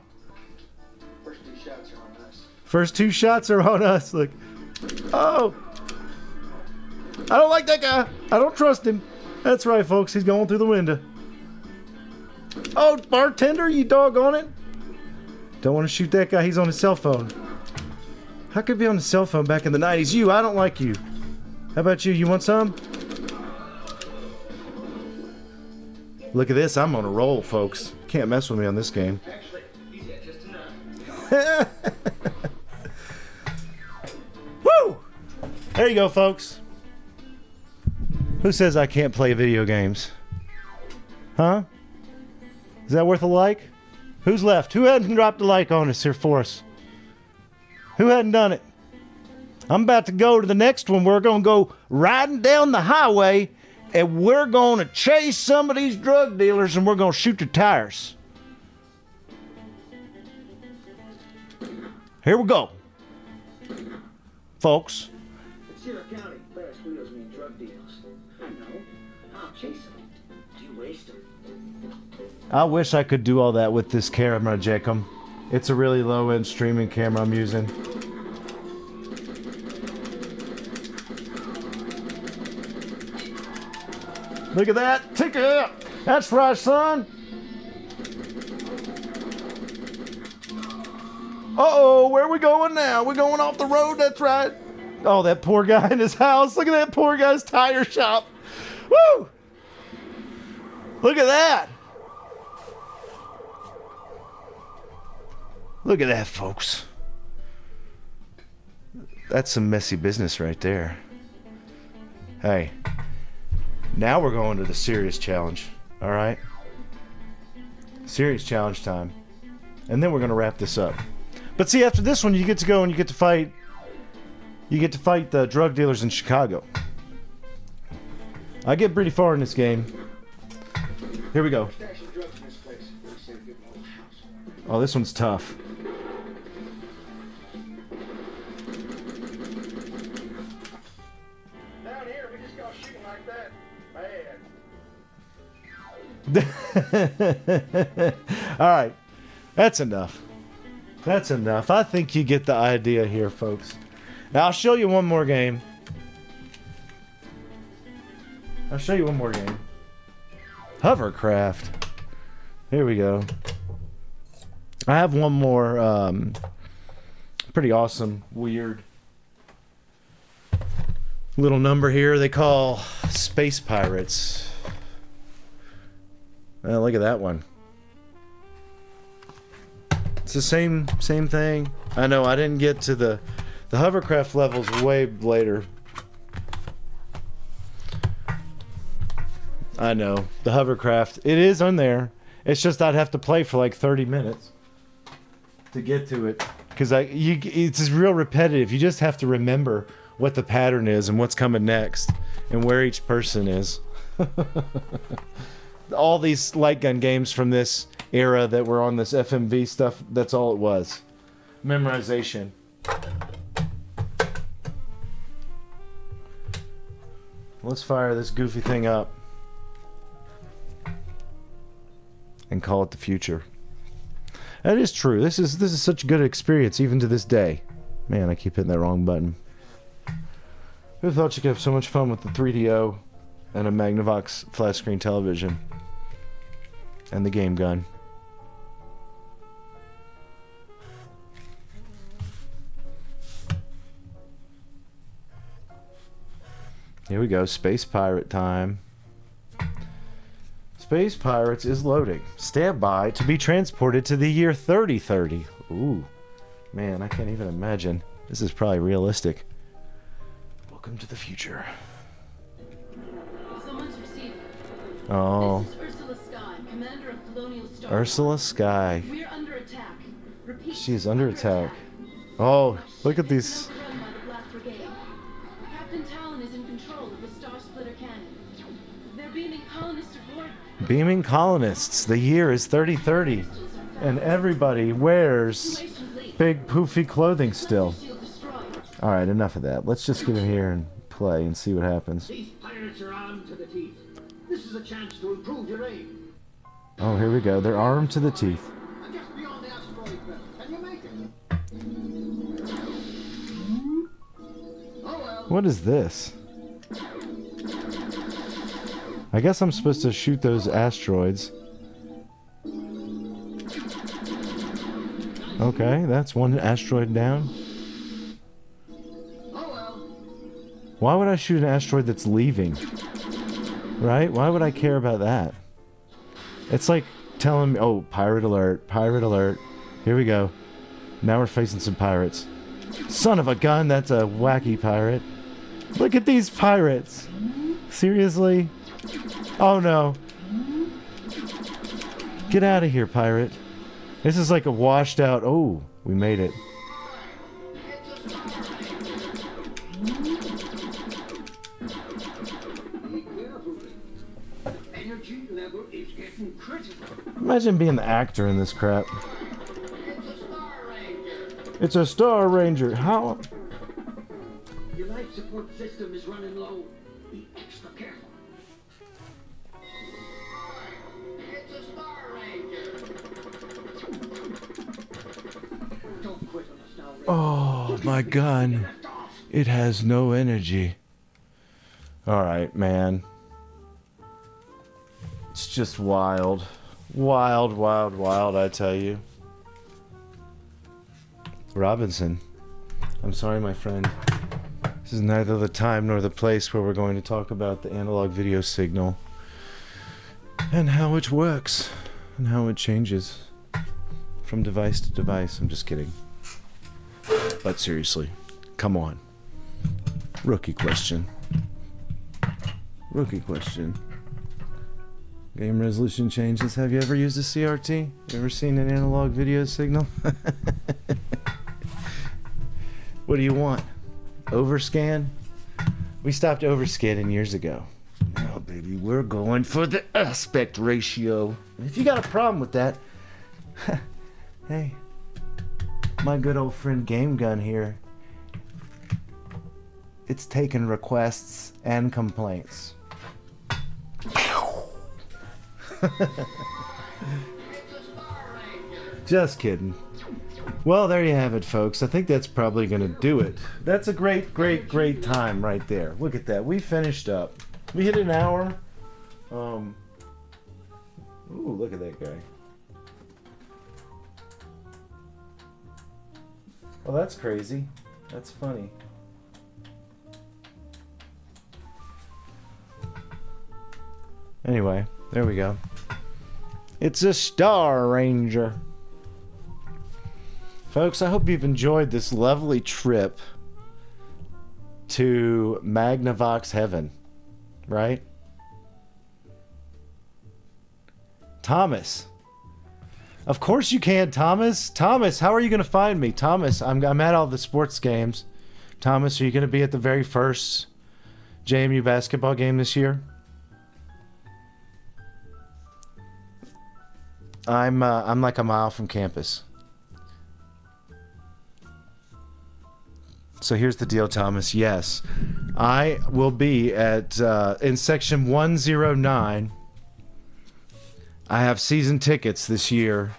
First two shots are on us. First 2 shots are on us. Look. Oh. I don't like that guy. I don't trust him. That's right, folks. He's going through the window. Oh, bartender, you doggone it. Don't want to shoot that guy. He's on his cell phone. How could he be on his cell phone back in the 90s? You, I don't like you. How about you? You want some? Look at this. I'm on a roll, folks. Can't mess with me on this game. Actually, he's got just enough. Woo! There you go, folks. Who says I can't play video games? Huh? Is that worth a like? Who's left? Who hadn't dropped a like on us here for us? Who hadn't done it? I'm about to go to the next one. We're going to go riding down the highway and we're going to chase some of these drug dealers and we're going to shoot their tires. Here we go. Folks. In Sierra County, fast wheels mean drug deals. chase them. Do you waste them? I wish I could do all that with this camera, Jacob. It's a really low-end streaming camera I'm using. Look at that! Take it out! That's right, son! Uh-oh, where are we going now? We're going off the road, that's right. Oh, that poor guy in his house. Look at that poor guy's tire shop. Woo! Look at that! Look at that, folks. That's some messy business right there. Hey, now we're going to the serious challenge, all right? Serious challenge time. And then we're going to wrap this up. But see, after this one, you get to go and you get to fight the drug dealers in Chicago. I get pretty far in this game. Here we go. Oh, this one's tough. Down here, we just go shooting like that. Bad. All right. That's enough. That's enough. I think you get the idea here, folks. Now, I'll show you one more game. Hovercraft. Here we go. I have one more pretty awesome, weird little number here they call Space Pirates. Look at that one. It's the same thing. I know I didn't get to the hovercraft levels way later. I know the hovercraft. It is on there. It's just I'd have to play for like 30 minutes to get to it because it's real repetitive. You just have to remember what the pattern is and what's coming next and where each person is. All these light gun games from this era that were on this FMV stuff, that's all it was. Memorization. Let's fire this goofy thing up and call it the future. That is true. This is such a good experience even to this day. Man, I keep hitting that wrong button. Who thought you could have so much fun with the 3DO and a Magnavox flat screen television and the game gun? Here we go, Space Pirate time. Space Pirates is loading. Stand by to be transported to the year 3030. Ooh, man, I can't even imagine. This is probably realistic. Welcome to the future. Someone's receiving. Oh. This is Ursula Sky, commander of Colonial Star. Ursula Sky. We're under attack. Repeat. She is under attack. Oh, look at these. Run by the Black Brigade. Captain Talon is in control of the Star Splitter cannon. They're beaming colonists aboard. Beaming colonists. The year is 3030. And everybody wears big poofy clothing still. Alright, enough of that. Let's just get in here and play and see what happens. These pirates are armed to the teeth. This is a chance to improve your aim. Oh, here we go. They're armed to the teeth. I'm just beyond the asteroid belt. Can you make it? Oh well. What is this? I guess I'm supposed to shoot those asteroids. Okay, that's one asteroid down. Why would I shoot an asteroid that's leaving? Right? Why would I care about that? It's like telling me, oh, pirate alert, pirate alert. Here we go. Now we're facing some pirates. Son of a gun, that's a wacky pirate. Look at these pirates. Seriously? Oh no. Get out of here, pirate. This is like a washed out, oh, we made it. Imagine being the actor in this crap. It's a Star Ranger. How? Your life support system is running low. Be extra careful. Oh, my gun. It has no energy. Alright, man. It's just wild. Wild, wild, wild, I tell you. Robinson. I'm sorry, my friend. This is neither the time nor the place where we're going to talk about the analog video signal and how it works and how it changes from device to device. I'm just kidding. But seriously, come on. Rookie question. Rookie question. Game resolution changes. Have you ever used a CRT? You ever seen an analog video signal? What do you want? Overscan? We stopped overscanning years ago. Oh, baby, we're going for the aspect ratio. If you got a problem with that, hey, my good old friend Game Gun here, it's taking requests and complaints. Just kidding. Well, there you have it, folks. I think that's probably going to do it. That's a great, great, great time right there. Look at that. We finished up. We hit an hour. Ooh, look at that guy. Well, that's crazy. That's funny. Anyway, there we go. It's a Star Ranger. Folks, I hope you've enjoyed this lovely trip to Magnavox Heaven, right? Thomas. Of course you can, Thomas. Thomas, how are you going to find me? Thomas, I'm at all the sports games. Thomas, are you going to be at the very first JMU basketball game this year? I'm like a mile from campus. So here's the deal, Thomas. Yes, I will be at in section 109. I have season tickets this year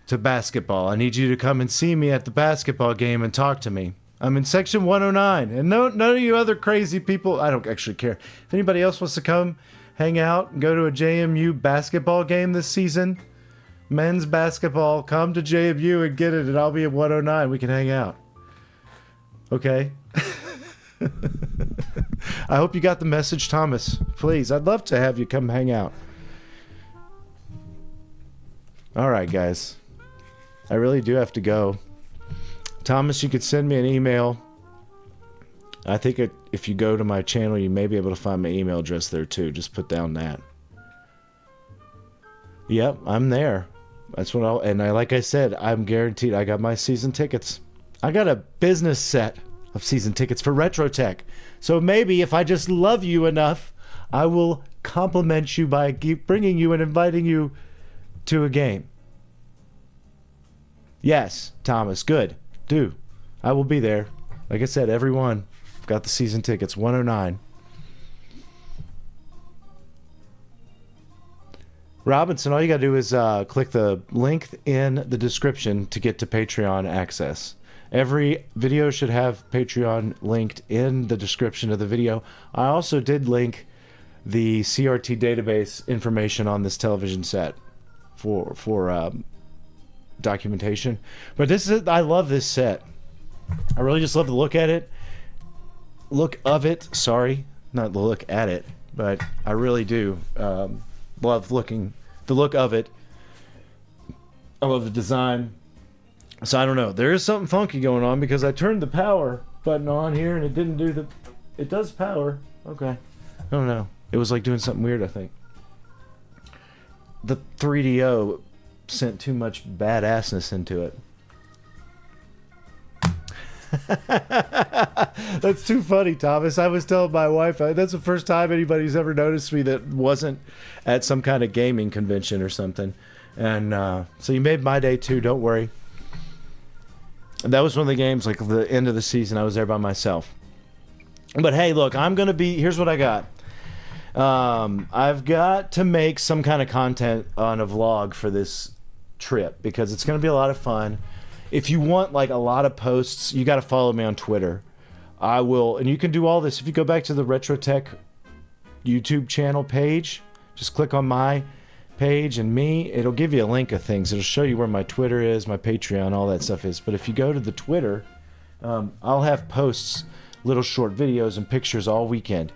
to basketball. I need you to come and see me at the basketball game and talk to me. I'm in section 109, and none of you other crazy people. I don't actually care. If anybody else wants to come, hang out, and go to a JMU basketball game this season, men's basketball, come to JMU and get it, and I'll be at 109. We can hang out. Okay. I hope you got the message, Thomas. Please, I'd love to have you come hang out. All right, guys. I really do have to go. Thomas, you could send me an email. I think if you go to my channel, you may be able to find my email address there too. Just put down that. Yep, I'm there. That's what like I said, I'm guaranteed. I got my season tickets. I got a business set of season tickets for RetroTech. So maybe if I just love you enough, I will compliment you by bringing you and inviting you to a game. Yes, Thomas, good. Do. I will be there. Like I said, everyone. I've got the season tickets, 109. Robinson, all you gotta do is click the link in the description to get to Patreon access. Every video should have Patreon linked in the description of the video. I also did link the CRT database information on this television set for documentation. But I love this set. I really just love the look at it. Look of it. Sorry, not the look at it, but I really do love the look of it. I love the design. So I don't know. There is something funky going on because I turned the power button on here and it didn't do the... It does power. Okay. I don't know. It was like doing something weird, I think. The 3DO sent too much badassness into it. That's too funny, Thomas. I was telling my wife, that's the first time anybody's ever noticed me that wasn't at some kind of gaming convention or something. And so you made my day too, don't worry. That was one of the games, like the end of the season, I was there by myself. But hey, look, here's what I got. I've got to make some kind of content on a vlog for this trip because it's going to be a lot of fun. if you want like a lot of posts, you got to follow me on Twitter. I will, and you can do all this if you go back to the Retro Tech YouTube channel page. Just click on my page and me. It'll give you a link of things. It'll show you where my Twitter is, my Patreon, all that stuff is. But if you go to the Twitter, I'll have posts, little short videos and pictures all weekend.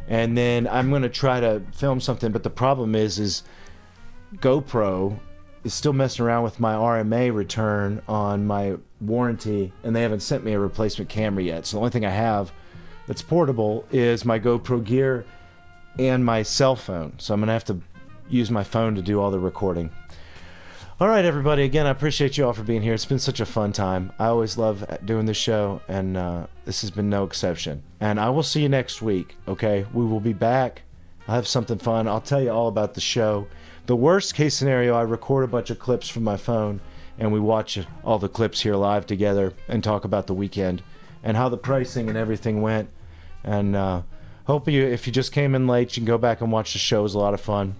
And then I'm going to try to film something. But the problem is GoPro is still messing around with my RMA return on my warranty, and they haven't sent me a replacement camera yet. So the only thing I have that's portable is my GoPro gear and my cell phone. So I'm going to have to use my phone to do all the recording. All right, everybody. Again, I appreciate you all for being here. It's been such a fun time. I always love doing this show, and this has been no exception. And I will see you next week, okay? We will be back. I'll have something fun. I'll tell you all about the show. The worst case scenario, I record a bunch of clips from my phone, and we watch all the clips here live together and talk about the weekend and how the pricing and everything went. And hope you, if you just came in late, you can go back and watch the show. It was a lot of fun.